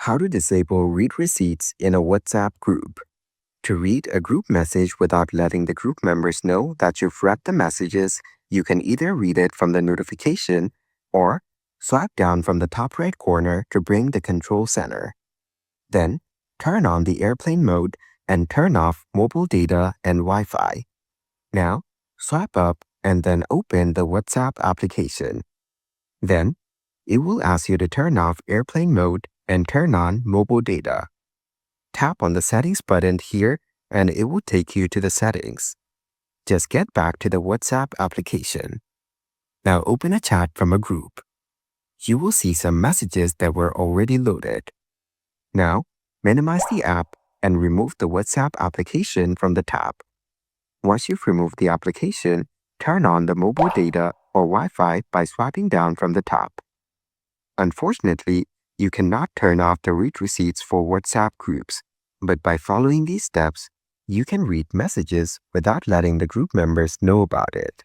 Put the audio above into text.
How to disable read receipts in a WhatsApp group. To read a group message without letting the group members know that you've read the messages, you can either read it from the notification or swipe down from the top right corner to bring the control center. Then, turn on the airplane mode and turn off mobile data and Wi-Fi. Now, swipe up and then open the WhatsApp application. Then, it will ask you to turn off airplane mode and turn on mobile data. Tap on the settings button here and it will take you to the settings. Just get back to the WhatsApp application. Now open a chat from a group. You will see some messages that were already loaded. Now, minimize the app and remove the WhatsApp application from the tab. Once you've removed the application, turn on the mobile data or Wi-Fi by swiping down from the top. Unfortunately, you cannot turn off the read receipts for WhatsApp groups, but by following these steps, you can read messages without letting the group members know about it.